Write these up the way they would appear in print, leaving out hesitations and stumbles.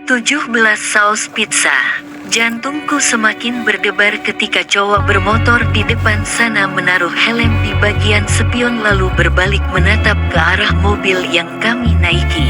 17 saus pizza. Jantungku semakin berdebar ketika cowok bermotor di depan sana menaruh helm di bagian spion lalu berbalik menatap ke arah mobil yang kami naiki.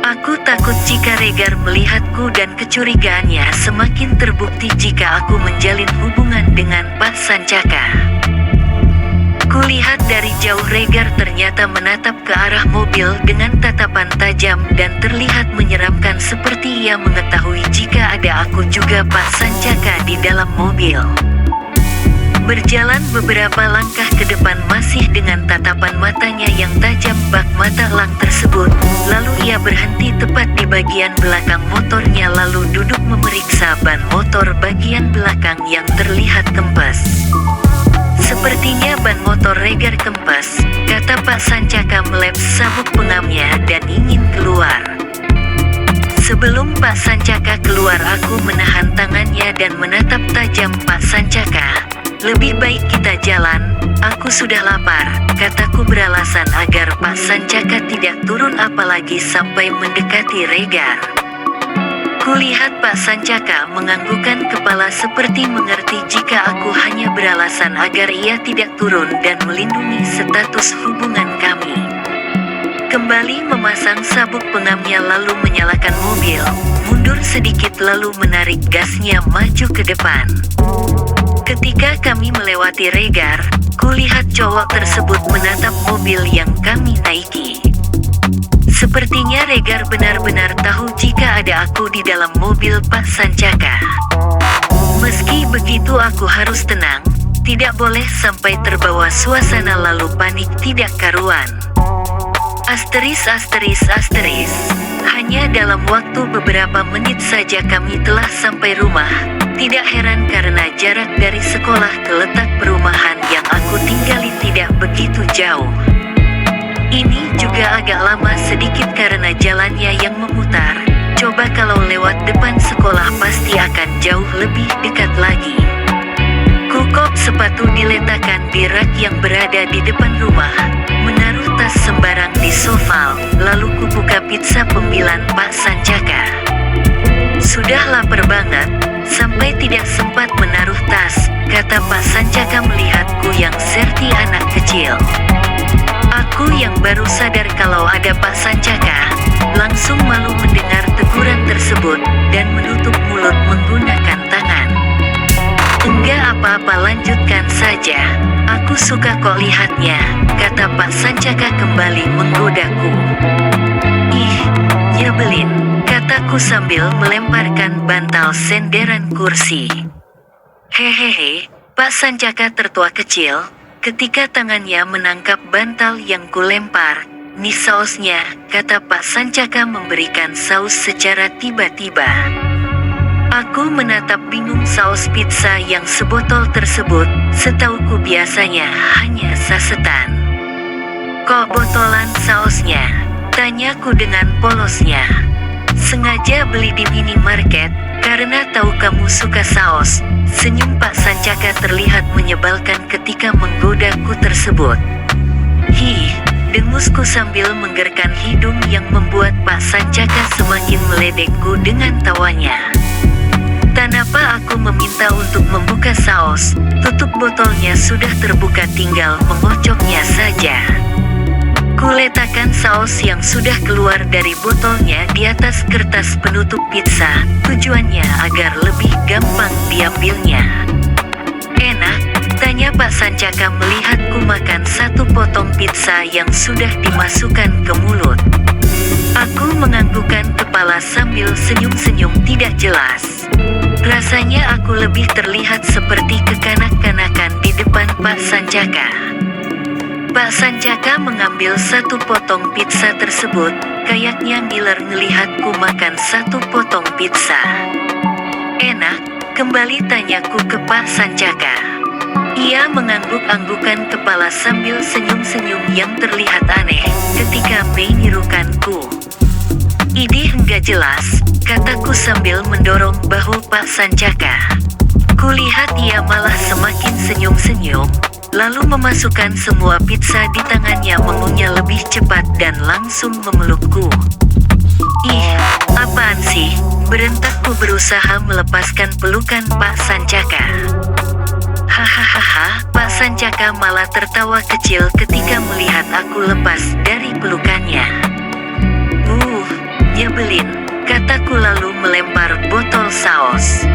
Aku takut jika Regar melihatku dan kecurigaannya semakin terbukti jika aku menjalin hubungan dengan Pak Sancaka. Kulihat dari jauh Regar ternyata menatap ke arah mobil dengan tatapan tajam dan terlihat menyeramkan seperti ia mengetahui jika ada aku juga Pak Sancaka di dalam mobil. Berjalan beberapa langkah ke depan masih dengan tatapan matanya yang tajam bak mata elang tersebut, lalu ia berhenti tepat di bagian belakang motornya lalu duduk memeriksa ban motor bagian belakang yang terlihat kempes. Sepertinya ban motor Regar kempes, kata Pak Sancaka melep sabuk pengamnya dan ingin keluar. Sebelum Pak Sancaka keluar aku menahan tangannya dan menatap tajam Pak Sancaka. Lebih baik kita jalan, aku sudah lapar, kataku beralasan agar Pak Sancaka tidak turun apalagi sampai mendekati Regar. Kulihat Pak Sancaka menganggukkan kepala seperti mengerti jika aku hanya beralasan agar ia tidak turun dan melindungi status hubungan kami. Kembali memasang sabuk pengamnya lalu menyalakan mobil, mundur sedikit lalu menarik gasnya maju ke depan. Ketika kami melewati Regar, kulihat cowok tersebut menatap mobil yang kami naiki. Sepertinya Regar benar-benar tahu jika ada aku di dalam mobil Pak Sancaka. Meski begitu aku harus tenang, tidak boleh sampai terbawa suasana lalu panik tidak karuan. Asteris. Hanya dalam waktu beberapa menit saja kami telah sampai rumah. Tidak heran karena jarak dari sekolah ke letak perumahan yang aku tinggali tidak begitu jauh. Ini juga agak lama sedikit karena jalannya yang memutar. Coba kalau lewat depan sekolah pasti akan jauh lebih dekat lagi. Kukok sepatu diletakkan di rak yang berada di depan rumah. Menaruh tas sembarang di sofa, lalu kubuka pizza pembilan Pak Sancaka. Sudah lapar banget, sampai tidak sempat menaruh tas, kata Pak Sancaka melihatku yang seperti anak kecil. Aku yang baru sadar kalau ada Pak Sancaka, langsung malu mendengar teguran tersebut, dan menutup mulut menggunakan tangan. Enggak apa-apa, lanjutkan saja, aku suka kok lihatnya, kata Pak Sancaka kembali menggodaku. Ih, nyebelin, kataku sambil melemparkan bantal senderan kursi. Hehehe, Pak Sancaka tertawa kecil, ketika tangannya menangkap bantal yang kulempar. Nih sausnya, kata Pak Sancaka memberikan saus secara tiba-tiba. Aku menatap bingung saus pizza yang sebotol tersebut, setauku biasanya hanya sasetan. Kok botolan sausnya? Tanyaku dengan polosnya. Sengaja beli di minimarket, karena tahu kamu suka saus. Senyum Pak Sancaka terlihat menyebalkan ketika menggodaku tersebut. Hih, dengusku sambil menggerkan hidung yang membuat Pak Sancaka semakin meledekku dengan tawanya. Tanpa aku meminta untuk membuka saus, tutup botolnya sudah terbuka, tinggal mengocoknya saja. Kuletakkan saus yang sudah keluar dari botolnya di atas kertas penutup pizza, tujuannya agar lebih gampang diambilnya. Enak? Tanya Pak Sancaka melihatku makan satu potong pizza yang sudah dimasukkan ke mulut. Aku menganggukkan kepala sambil senyum-senyum tidak jelas. Rasanya aku lebih terlihat seperti kekanak-kanakan di depan Pak Sancaka. Pak Sancaka mengambil satu potong pizza tersebut, kayaknya ngiler ngelihatku makan satu potong pizza. Enak? Kembali tanyaku ke Pak Sancaka. Ia mengangguk-anggukan kepala sambil senyum-senyum yang terlihat aneh ketika menyerukanku. Idih enggak jelas, kataku sambil mendorong bahu Pak Sancaka. Kulihat ia malah semakin senyum-senyum, lalu memasukkan semua pizza di tangannya, mengunyah lebih cepat dan langsung memelukku. Ih, apaan sih? Berentakku berusaha melepaskan pelukan Pak Sancaka. Hahaha, Pak Sancaka malah tertawa kecil ketika melihat aku lepas dari pelukannya. Nyebelin, kataku lalu melempar botol saus.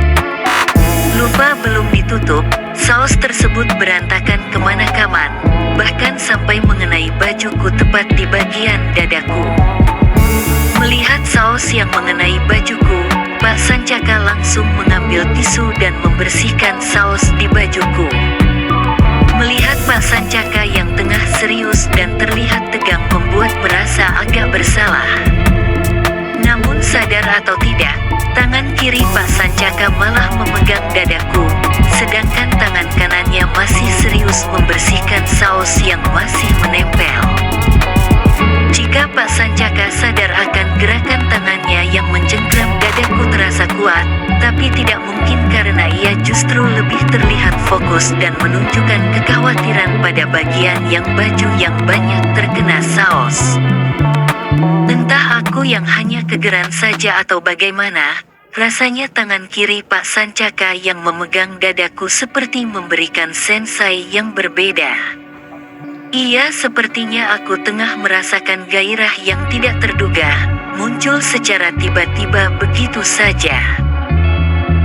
Lupa belum ditutup, saus tersebut berantakan kemana-kaman, bahkan sampai mengenai bajuku tepat di bagian dadaku. Melihat saus yang mengenai bajuku, Pak Sancaka langsung mengambil tisu dan membersihkan saus di bajuku. Melihat Pak Sancaka yang tengah serius dan terlihat tegang membuat merasa agak bersalah. Namun sadar atau tidak, tangan kiri Pak Sancaka malah memegang dadaku, sedangkan tangan kanannya masih serius membersihkan saus yang masih menempel. Jika Pak Sancaka sadar akan gerakan tangannya yang mencengkram dadaku terasa kuat, tapi tidak mungkin karena ia justru lebih terlihat fokus dan menunjukkan kekhawatiran pada bagian yang baju yang banyak terkena saus. Entah aku yang hanya kegeran saja atau bagaimana, rasanya tangan kiri Pak Sancaka yang memegang dadaku seperti memberikan sensasi yang berbeda. Iya, sepertinya aku tengah merasakan gairah yang tidak terduga, muncul secara tiba-tiba begitu saja.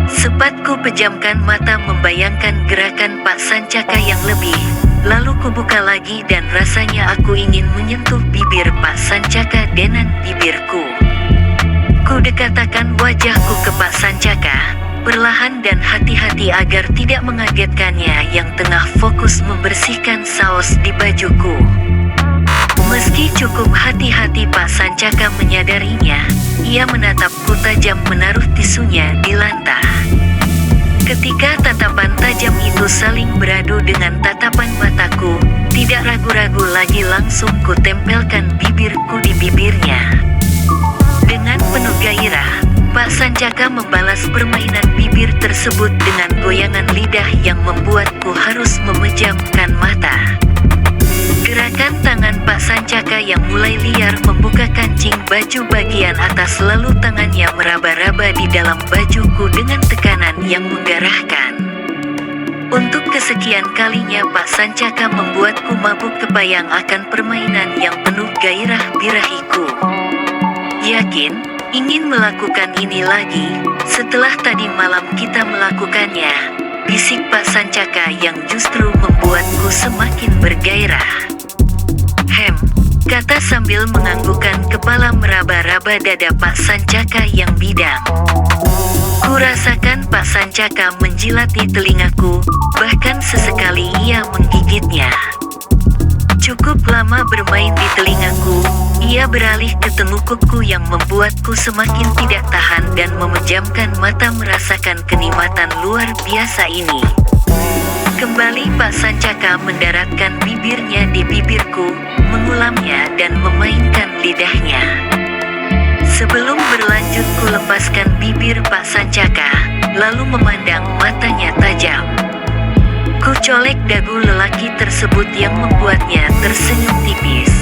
Sepatku pejamkan mata membayangkan gerakan Pak Sancaka yang lebih, lalu kubuka lagi dan rasanya aku ingin menyentuh bibir Pak Sancaka dengan bibirku. Ku dekatkan wajahku ke Pak Sancaka, perlahan dan hati-hati agar tidak mengagetkannya yang tengah fokus membersihkan saus di bajuku. Meski cukup hati-hati Pak Sancaka menyadarinya, ia menatapku tajam menaruh tisunya di lantah. Ketika tatapan tajam itu saling beradu dengan tatapan mataku, tidak ragu-ragu lagi langsung ku tempelkan bibirku di bibirnya. Dengan penuh gairah, Pak Sancaka membalas permainan bibir tersebut dengan goyangan lidah yang membuatku harus memejamkan mata. Gerakan tangan Pak Sancaka yang mulai liar membuka kancing baju bagian atas lalu tangannya meraba-raba di dalam bajuku dengan tekanan yang menggarahkan. Untuk kesekian kalinya Pak Sancaka membuatku mabuk kebayang akan permainan yang penuh gairah birahiku. Yakin, ingin melakukan ini lagi, setelah tadi malam kita melakukannya, bisik Pak Sancaka yang justru membuatku semakin bergairah. Kata sambil menganggukkan kepala meraba-raba dada Pak Sancaka yang bidang. Kurasakan Pak Sancaka menjilati telingaku, bahkan sesekali ia menggigitnya. Cukup lama bermain di telingaku, ia beralih ke tengkukku yang membuatku semakin tidak tahan dan memejamkan mata merasakan kenikmatan luar biasa ini. Kembali Pak Sancaka mendaratkan bibirnya di bibirku, mengulamnya dan memainkan lidahnya. Sebelum berlanjut ku lepaskan bibir Pak Sancaka, lalu memandang matanya tajam. Ku colek dagu lelaki tersebut yang membuatnya tersenyum tipis.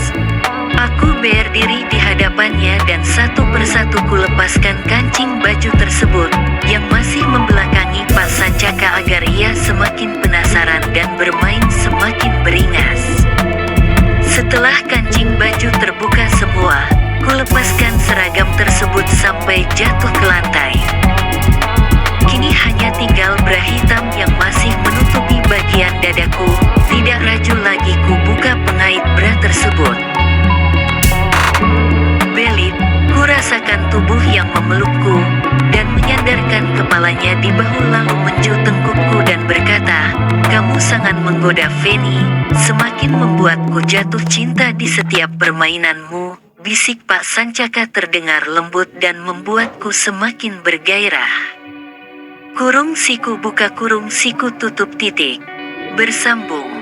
Aku berdiri di hadapannya dan satu persatu ku lepaskan kancing baju tersebut, yang masih membelakangi Pak Sancaka agar ia semakin penasaran dan bermain semakin beringas. Setelah kancing baju terbuka semua, ku lepaskan seragam tersebut sampai jatuh ke lantai. Kini hanya tinggal bra hitam yang masih menutupi bagian dadaku, tidak raju lagi ku buka pengait bra tersebut. Belit, ku rasakan tubuh yang memelukku, dan menyandarkan kepalanya di bahu lalu menju tengkukku dan berkata, "Kamu sangat menggoda Feni, semakin membuatku jatuh cinta di setiap permainanmu," bisik Pak Sancaka terdengar lembut dan membuatku semakin bergairah. Kurung siku buka kurung siku tutup titik. Bersambung.